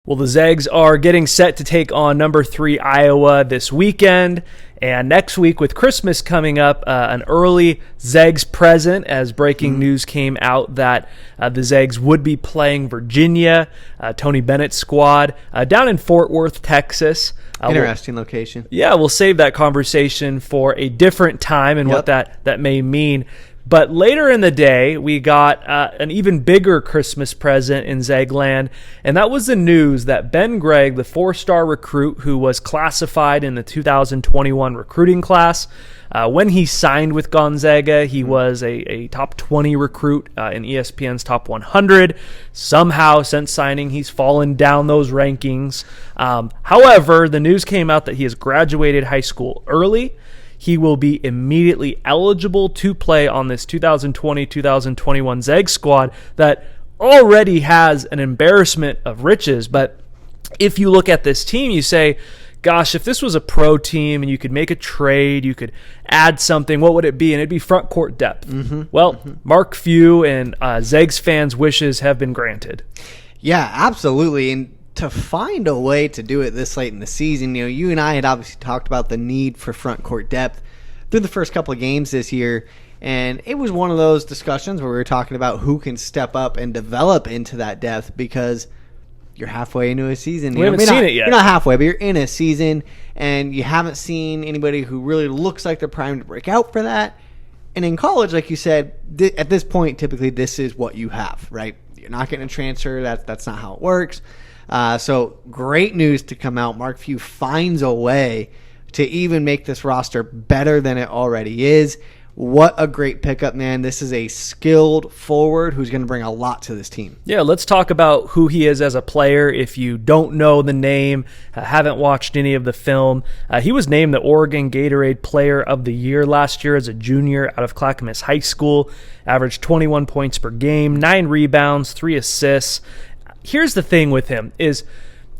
Well, the Zags are getting set to take on number 3 Iowa this weekend. And next week, with Christmas coming up, an early Zags present, as breaking news came out that the Zags would be playing Virginia, Tony Bennett's squad, down in Fort Worth, Texas. Interesting location. Yeah, we'll save that conversation for a different time and what that may mean. But later in the day, we got an even bigger Christmas present in Zagland, and that was the news that Ben Gregg, the 4-star recruit who was classified in the 2021 recruiting class, when he signed with Gonzaga, he was a top 20 recruit in ESPN's top 100. Somehow, since signing, he's fallen down those rankings. However, the news came out that he has graduated high school early. He will be immediately eligible to play on this 2020-2021 Zags squad that already has an embarrassment of riches. But if you look at this team, you say, gosh, if this was a pro team and you could make a trade, you could add something, what would it be? And it'd be front court depth. Mark Few and Zags fans' wishes have been granted. Yeah, absolutely. And to find a way to do it this late in the season, you and I had obviously talked about the need for front court depth through the first couple of games this year, and it was one of those discussions where we were talking about who can step up and develop into that depth, because you're halfway into a season. We haven't seen it yet. You're not halfway, but you're in a season, and you haven't seen anybody who really looks like they're primed to break out for that. And in college, like you said, at this point, typically this is what you have, right? You're not getting a transfer. That's not how it works. So great news to come out. Mark Few finds a way to even make this roster better than it already is. What a great pickup, man. This is a skilled forward who's going to bring a lot to this team. Yeah, let's talk about who he is as a player. If you don't know the name, haven't watched any of the film, he was named the Oregon Gatorade Player of the Year last year as a junior out of Clackamas High School. Averaged 21 points per game, 9 rebounds, 3 assists. Here's the thing with him is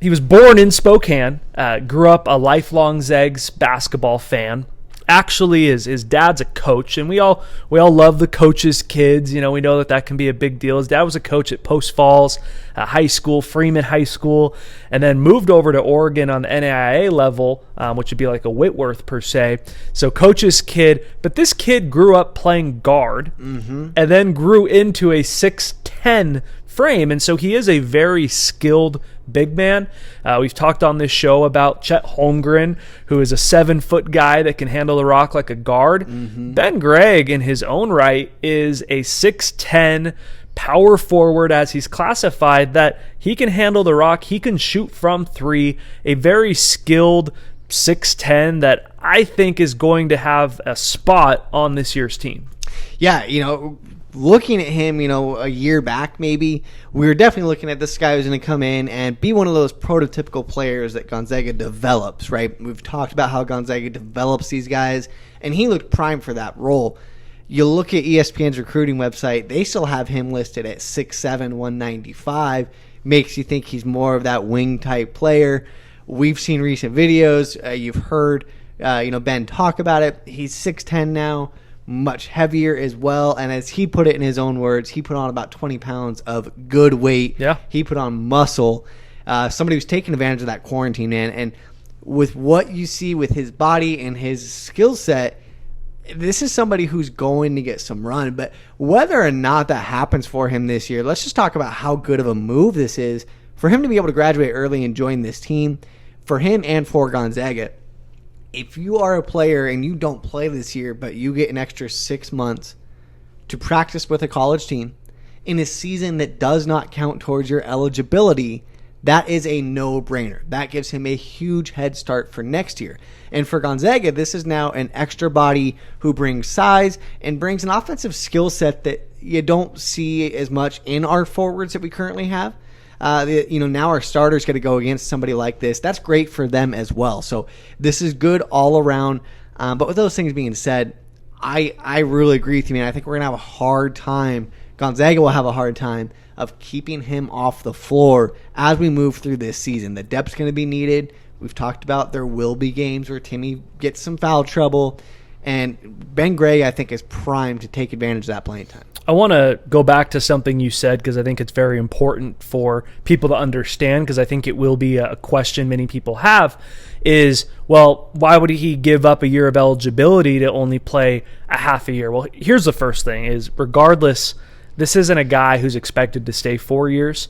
he was born in Spokane, grew up a lifelong Zags basketball fan. Actually, his dad's a coach, and we all love the coach's kids. We know that can be a big deal. His dad was a coach at Post Falls High School, Freeman High School, and then moved over to Oregon on the NAIA level, which would be like a Whitworth per se. So coach's kid, but this kid grew up playing guard and then grew into a 6'10" frame, and so he is a very skilled big man. We've talked on this show about Chet Holmgren, who is a 7-foot guy that can handle the rock like a guard. Ben Gregg, in his own right, is a 6'10" power forward, as he's classified, that he can handle the rock. He can shoot from 3, a very skilled 6'10" that I think is going to have a spot on this year's team. Yeah, looking at him, a year back maybe, we were definitely looking at this guy who's going to come in and be one of those prototypical players that Gonzaga develops, right? We've talked about how Gonzaga develops these guys, and he looked prime for that role. You look at ESPN's recruiting website, they still have him listed at 6'7", 195. Makes you think he's more of that wing-type player. We've seen recent videos. You've heard Ben talk about it. He's 6'10" now. Much heavier as well, and as he put it in his own words, he put on about 20 pounds of good weight. Yeah. He put on muscle. Somebody who's taking advantage of that quarantine, man. And with what you see with his body and his skill set, this is somebody who's going to get some run. But whether or not that happens for him this year, let's just talk about how good of a move this is for him to be able to graduate early and join this team, for him and for Gonzaga. If you are a player and you don't play this year, but you get an extra 6 months to practice with a college team in a season that does not count towards your eligibility, that is a no-brainer. That gives him a huge head start for next year. And for Gonzaga, this is now an extra body who brings size and brings an offensive skill set that you don't see as much in our forwards that we currently have. Now our starter's going to go against somebody like this. That's great for them as well. So this is good all around. But with those things being said, I really agree with you, man. I think we're going to have a hard time. Gonzaga will have a hard time of keeping him off the floor as we move through this season. The depth's going to be needed. We've talked about there will be games where Timmy gets some foul trouble. And Ben Gregg, I think, is primed to take advantage of that playing time. I want to go back to something you said because I think it's very important for people to understand, because I think it will be a question many people have is, well, why would he give up a year of eligibility to only play a half a year? Well, here's the first thing is, regardless, this isn't a guy who's expected to stay 4 years.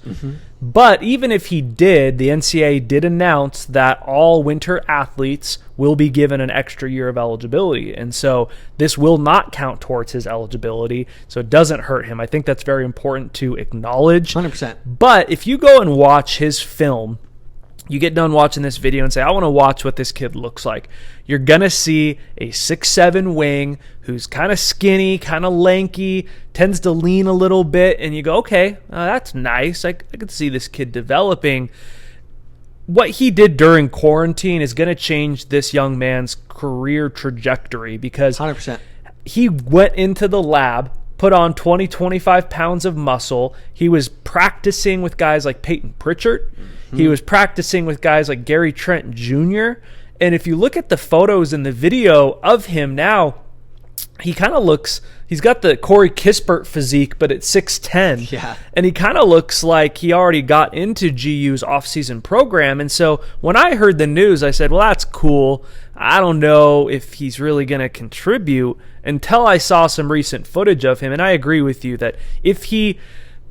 But even if he did, the NCAA did announce that all winter athletes will be given an extra year of eligibility. And so this will not count towards his eligibility, so it doesn't hurt him. I think that's very important to acknowledge. 100%. But if you go and watch his film, you get done watching this video and say, I want to watch what this kid looks like. You're going to see a 6'7" wing who's kind of skinny, kind of lanky, tends to lean a little bit, and you go, okay, that's nice. I could see this kid developing. What he did during quarantine is going to change this young man's career trajectory, because 100%. he went into the lab, put on 20, 25 pounds of muscle. He was practicing with guys like Peyton Pritchard. He was practicing with guys like Gary Trent Jr. And if you look at the photos and the video of him now, he kind of looks, he's got the Corey Kispert physique, but at 6'10". Yeah. And he kind of looks like he already got into GU's offseason program. And so when I heard the news, I said, well, that's cool. I don't know if he's really going to contribute, until I saw some recent footage of him. And I agree with you that if he,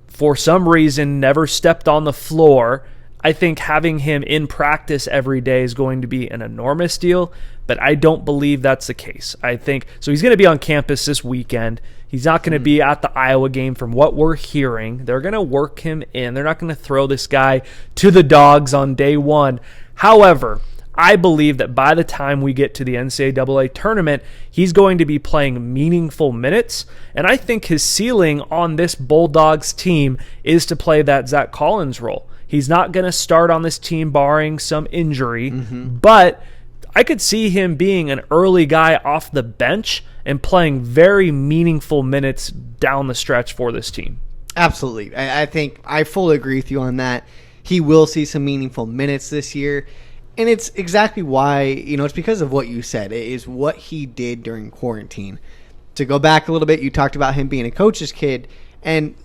for some reason, never stepped on the floor, I think having him in practice every day is going to be an enormous deal, but I don't believe that's the case. I think, so he's going to be on campus this weekend. He's not going to be at the Iowa game from what we're hearing. They're going to work him in. They're not going to throw this guy to the dogs on day one. However, I believe that by the time we get to the NCAA tournament, he's going to be playing meaningful minutes. And I think his ceiling on this Bulldogs team is to play that Zach Collins role. He's not going to start on this team barring some injury, but I could see him being an early guy off the bench and playing very meaningful minutes down the stretch for this team. Absolutely. I think I fully agree with you on that. He will see some meaningful minutes this year. And it's exactly why, it's because of what you said. It is what he did during quarantine. To go back a little bit, you talked about him being a coach's kid. And,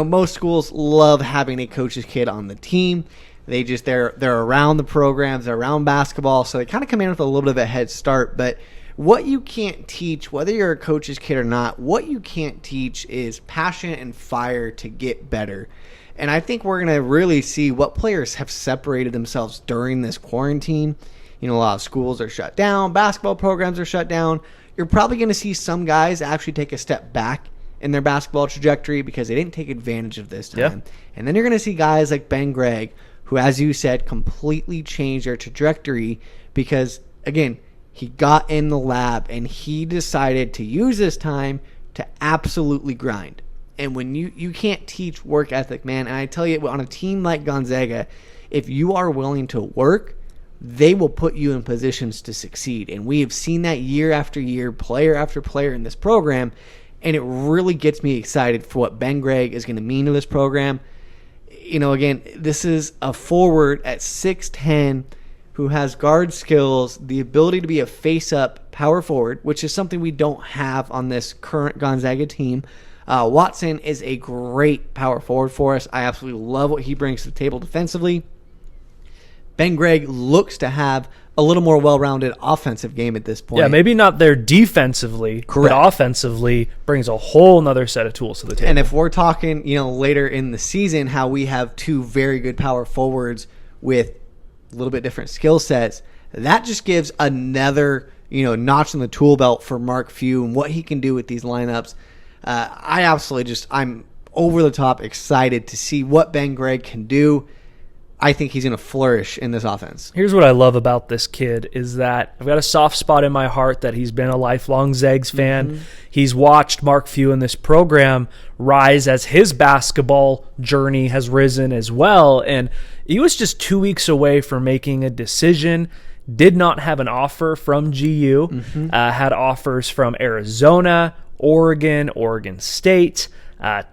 most schools love having a coach's kid on the team. They're around the programs, they're around basketball, so they kind of come in with a little bit of a head start. But what you can't teach, whether you're a coach's kid or not, what you can't teach is passion and fire to get better. And I think we're going to really see what players have separated themselves during this quarantine. A lot of schools are shut down, basketball programs are shut down. You're probably going to see some guys actually take a step back in their basketball trajectory because they didn't take advantage of this time. Yeah. And then you're going to see guys like Ben Gregg, who, as you said, completely changed their trajectory because, again, he got in the lab and he decided to use this time to absolutely grind. And when you can't teach work ethic, man, and I tell you, on a team like Gonzaga, if you are willing to work, they will put you in positions to succeed. And we have seen that year after year, player after player in this program. And it really gets me excited for what Ben Gregg is going to mean to this program. Again, this is a forward at 6'10", who has guard skills, the ability to be a face-up power forward, which is something we don't have on this current Gonzaga team. Watson is a great power forward for us. I absolutely love what he brings to the table defensively. Ben Gregg looks to have a little more well-rounded offensive game at this point. Yeah, maybe not there defensively, Correct. But offensively brings a whole nother set of tools to the table. And if we're talking, later in the season, how we have two very good power forwards with a little bit different skill sets, that just gives another, notch in the tool belt for Mark Few and what he can do with these lineups. I'm over the top excited to see what Ben Gregg can do. I think he's going to flourish in this offense. Here's what I love about this kid is that I've got a soft spot in my heart that he's been a lifelong Zags fan. He's watched Mark Few in this program rise as his basketball journey has risen as well. And he was just 2 weeks away from making a decision. Did not have an offer from GU. Had offers from Arizona, Oregon, Oregon State,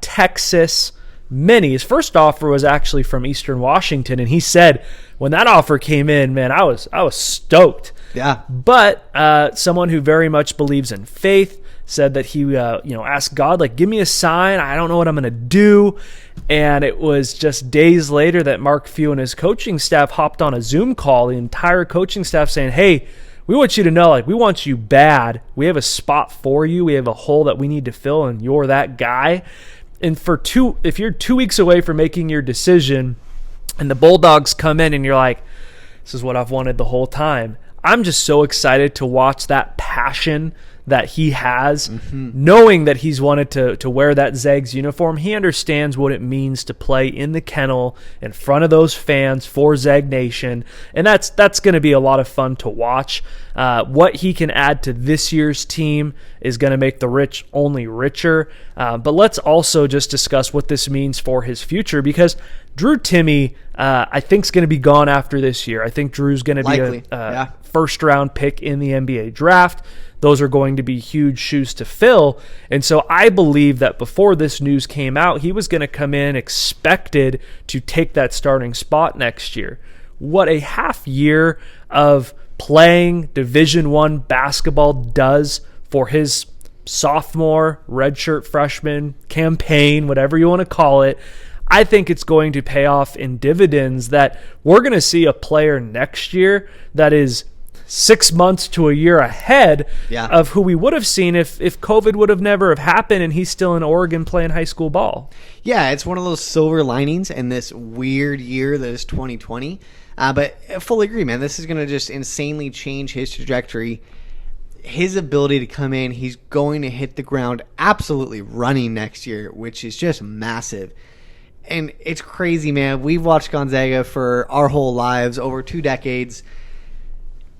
Texas. His first offer was actually from Eastern Washington, and he said when that offer came in, man, I was stoked. Yeah. But someone who very much believes in faith said that he asked God, like, give me a sign. I don't know what I'm going to do. And it was just days later that Mark Few and his coaching staff hopped on a Zoom call, the entire coaching staff saying, hey, we want you to know, like, we want you bad. We have a spot for you. We have a hole that we need to fill, and you're that guy. And if you're 2 weeks away from making your decision and the Bulldogs come in and you're like, this is what I've wanted the whole time, I'm just so excited to watch that passion that he has, knowing that he's wanted to wear that Zags uniform. He understands what it means to play in the kennel in front of those fans for Zag Nation, and that's going to be a lot of fun to watch. What he can add to this year's team is going to make the rich only richer. But let's also just discuss what this means for his future, because Drew Timme, I think, is going to be gone after this year. I think Drew's going to be a first-round pick in the NBA draft. Those are going to be huge shoes to fill. And so I believe that before this news came out, he was going to come in expected to take that starting spot next year. What a half year of playing Division I basketball does for his sophomore, redshirt freshman campaign, whatever you want to call it, I think it's going to pay off in dividends, that we're going to see a player next year that is 6 months to a year ahead of who we would have seen if COVID would have never have happened and he's still in Oregon playing high school ball. Yeah, it's one of those silver linings in this weird year that is 2020. But I fully agree, man. This is going to just insanely change his trajectory. His ability to come in, he's going to hit the ground absolutely running next year, which is just massive. And it's crazy, man. We've watched Gonzaga for our whole lives, over 2 decades.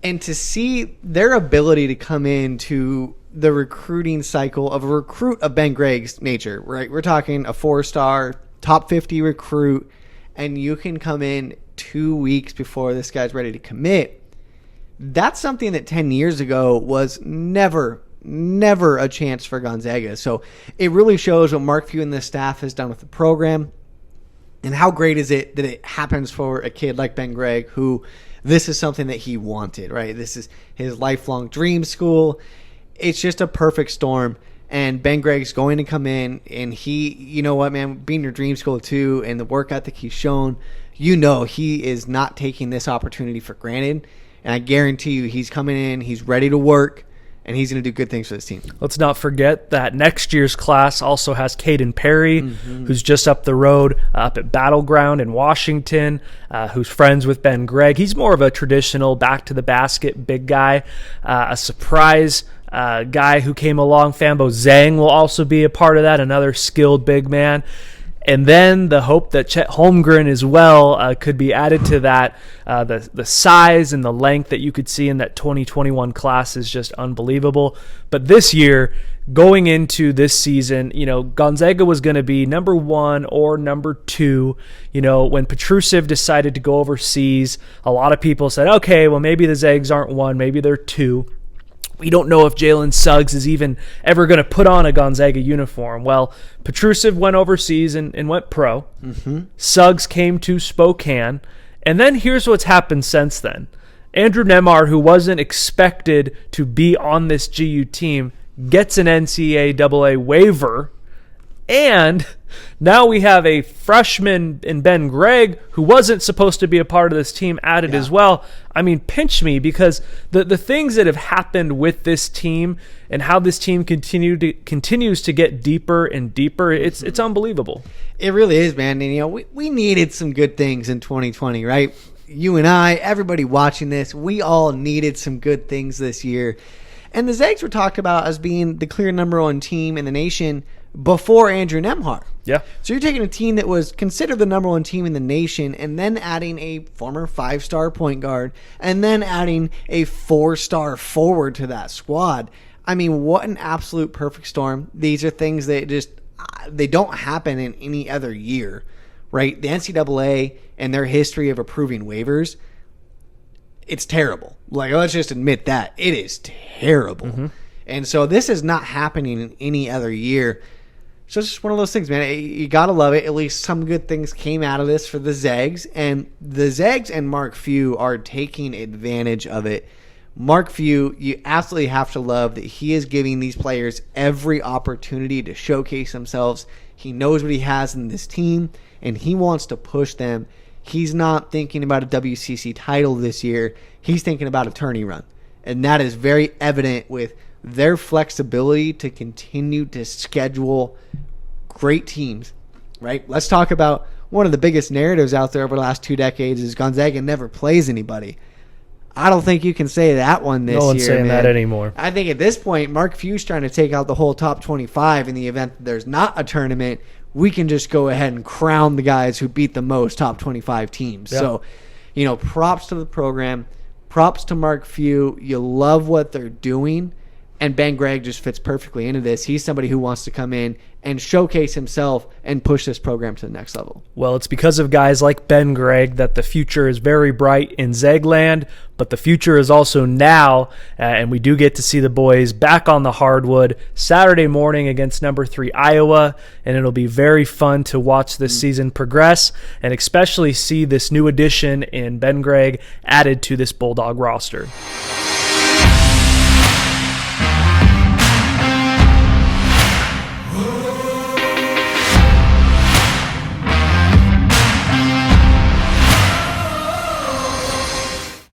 And to see their ability to come into the recruiting cycle of a recruit of Ben Gregg's nature, right? We're talking a 4-star, top 50 recruit, and you can come in 2 weeks before this guy's ready to commit. That's something that 10 years ago was never a chance for Gonzaga. So it really shows what Mark Few and the staff has done with the program. And how great is it that it happens for a kid like Ben Gregg, who this is something that he wanted, right? This is his lifelong dream school. It's just a perfect storm. And Ben Gregg's going to come in, and he, you know what, man, being your dream school too, and the work ethic he's shown, you know he is not taking this opportunity for granted. And I guarantee you he's coming in, he's ready to work, and he's going to do good things for this team. Let's not forget that next year's class also has Caden Perry, who's just up the road up at Battleground in Washington, who's friends with Ben Gregg. He's more of a traditional back-to-the-basket big guy, a surprise guy who came along. Fambo Zhang will also be a part of that, another skilled big man. And then the hope that Chet Holmgren as well could be added to that. The size and the length that you could see in that 2021 class is just unbelievable. But this year, going into this season, Gonzaga was going to be number 1 or number 2. When Petrusev decided to go overseas, a lot of people said, okay, well, maybe the Zags aren't 1, maybe they're 2. We don't know if Jalen Suggs is even ever going to put on a Gonzaga uniform. Well, Petrusev went overseas and went pro. Suggs came to Spokane. And then here's what's happened since then. Andrew Nembhard, who wasn't expected to be on this GU team, gets an NCAA waiver. And now we have a freshman in Ben Gregg who wasn't supposed to be a part of this team added as well. I mean, pinch me, because the things that have happened with this team and how this team continues to get deeper and deeper, it's unbelievable. It really is, man. And we needed some good things in 2020, right? You and I, everybody watching this, we all needed some good things this year. And the Zags were talked about as being the clear number 1 team in the nation before Andrew Nembhard. Yeah. So you're taking a team that was considered the number 1 team in the nation, and then adding a former 5-star point guard, and then adding a 4-star forward to that squad. I mean, what an absolute perfect storm. These are things that they don't happen in any other year, right? The NCAA and their history of approving waivers, it's terrible. Like, let's just admit that. It is terrible. And so this is not happening in any other year. So it's just one of those things, man. You got to love it. At least some good things came out of this for the Zags. And the Zags and Mark Few are taking advantage of it. Mark Few, you absolutely have to love that he is giving these players every opportunity to showcase themselves. He knows what he has in this team, and he wants to push them. He's not thinking about a WCC title this year. He's thinking about a tourney run. And that is very evident with their flexibility to continue to schedule great teams, right? Let's talk about one of the biggest narratives out there over the last 2 decades is Gonzaga never plays anybody. I don't think you can say that one this year. No one's saying man. that anymore. I think at this point, Mark Few's trying to take out the whole top 25 in the event that there's not a tournament. We can just go ahead and crown the guys who beat the most top 25 teams. Yeah. So, props to the program. Props to Mark Few. You love what they're doing. And Ben Gregg just fits perfectly into this. He's somebody who wants to come in and showcase himself and push this program to the next level. Well, it's because of guys like Ben Gregg that the future is very bright in Zagland, but the future is also now, and we do get to see the boys back on the hardwood Saturday morning against number 3 Iowa, and it'll be very fun to watch this season progress and especially see this new addition in Ben Gregg added to this Bulldog roster.